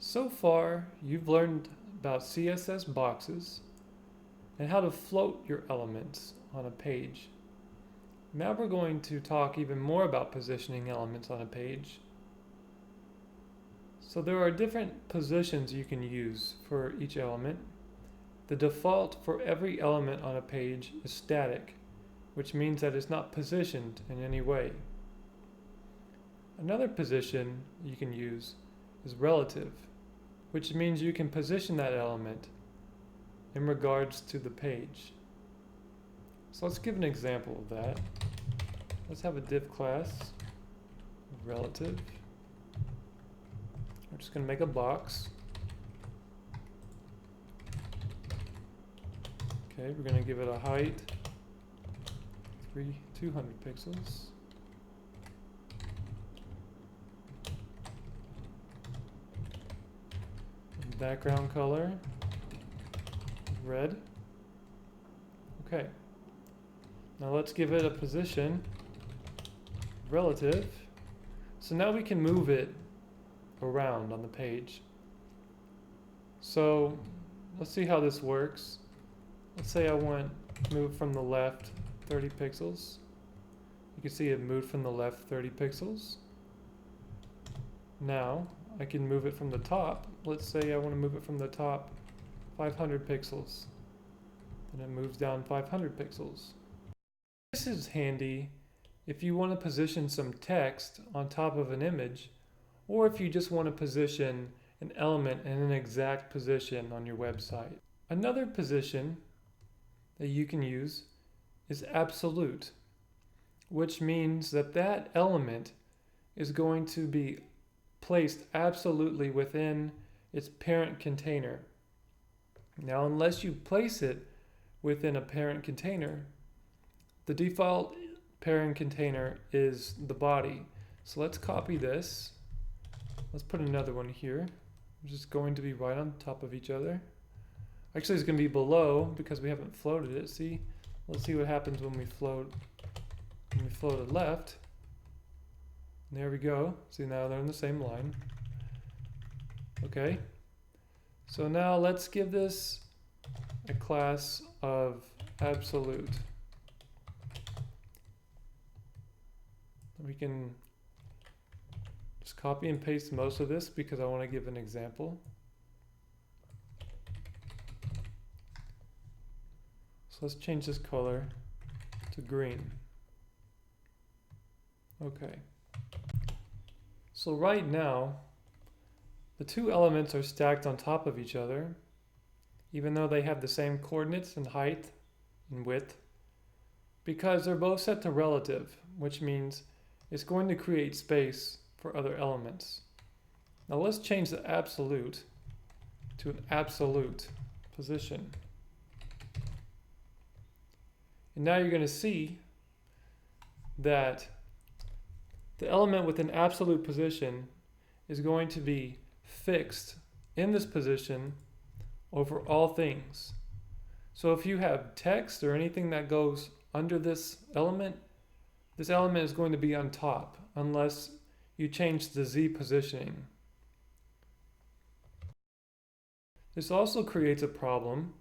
So far, you've learned about CSS boxes and how to float your elements on a page. Now we're going to talk even more about positioning elements on a page. So there are different positions you can use for each element. The default for every element on a page is static, which means that it's not positioned in any way. Another position you can use is relative, which means you can position that element in regards to the page. So let's give an example of that. Let's have a div class, relative. We're just going to make a box. Okay, we're going to give it a height, 200 pixels. Background color, red. Okay. Now let's give it a position, relative. So now we can move it around on the page. So let's see how this works. Let's say I want to move from the left 30 pixels. You can see it moved from the left 30 pixels. Now I can move it from the top. Let's say I want to move it from the top 500 pixels. And it moves down 500 pixels. This is handy if you want to position some text on top of an image, or if you just want to position an element in an exact position on your website. Another position that you can use is absolute, which means that that element is going to be placed absolutely within its parent container. Now, unless you place it within a parent container, the default parent container is the body. So let's copy this. Let's put another one here. It's just going to be right on top of each other. Actually, it's going to be below because we haven't floated it. See? Let's see what happens when we float. When we float it left. There we go. See, now they're in the same line. Okay. So now let's give this a class of absolute. We can just copy and paste most of this because I want to give an example. So let's change this color to green. Okay. So right now, the two elements are stacked on top of each other, even though they have the same coordinates and height and width, because they're both set to relative, which means it's going to create space for other elements. Now let's change the absolute to an absolute position. And now you're going to see that the element with an absolute position is going to be fixed in this position over all things. So if you have text or anything that goes under this element is going to be on top unless you change the Z positioning. This also creates a problem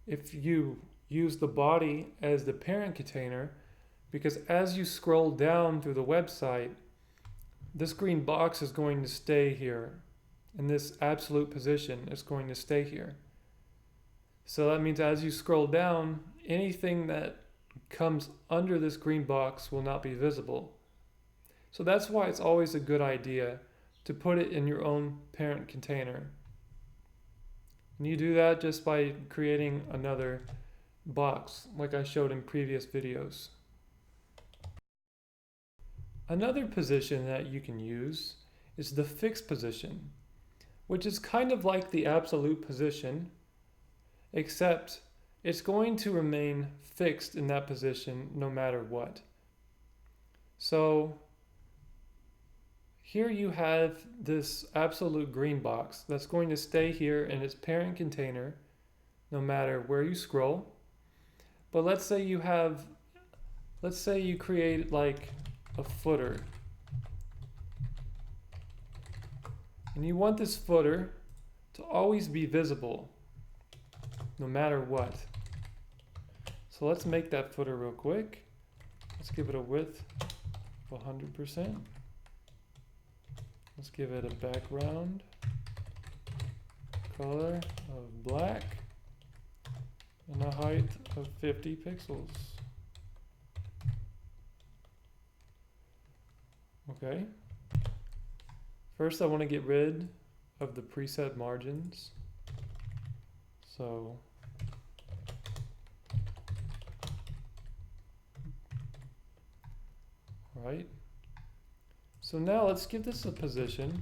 if you use the body as the parent container, because as you scroll down through the website, this green box is going to stay here, and this absolute position is going to stay here. So that means as you scroll down, anything that comes under this green box will not be visible. So that's why it's always a good idea to put it in your own parent container. And you do that just by creating another box like I showed in previous videos. Another position that you can use is the fixed position, which is kind of like the absolute position, except it's going to remain fixed in that position no matter what. So here you have this absolute green box that's going to stay here in its parent container no matter where you scroll. But let's say you create like a footer And you want this footer to always be visible, no matter what. So let's make that footer real quick. Let's give it a width of 100%. Let's give it a background color of black and a height of 50 pixels. Okay. First, I want to get rid of the preset margins. So right. So now let's give this a position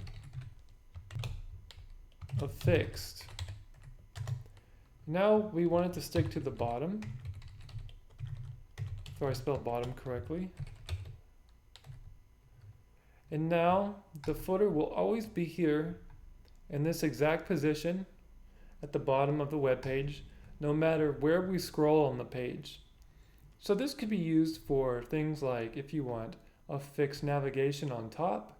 of fixed. Now we want it to stick to the bottom. So I spelled bottom correctly. And now the footer will always be here in this exact position at the bottom of the web page, no matter where we scroll on the page. So this could be used for things like if you want a fixed navigation on top,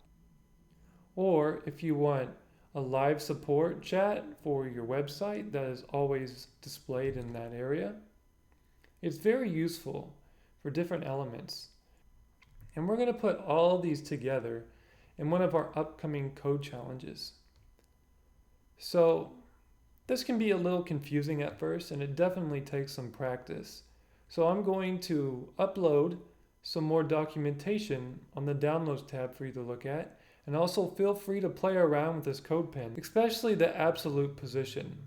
or if you want a live support chat for your website that is always displayed in that area. It's very useful for different elements. And we're going to put all these together in one of our upcoming code challenges. So this can be a little confusing at first, and it definitely takes some practice. So I'm going to upload some more documentation on the Downloads tab for you to look at, and also feel free to play around with this code pen, especially the absolute position,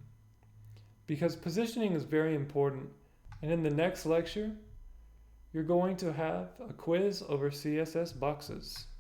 because positioning is very important. And in the next lecture, you're going to have a quiz over CSS boxes.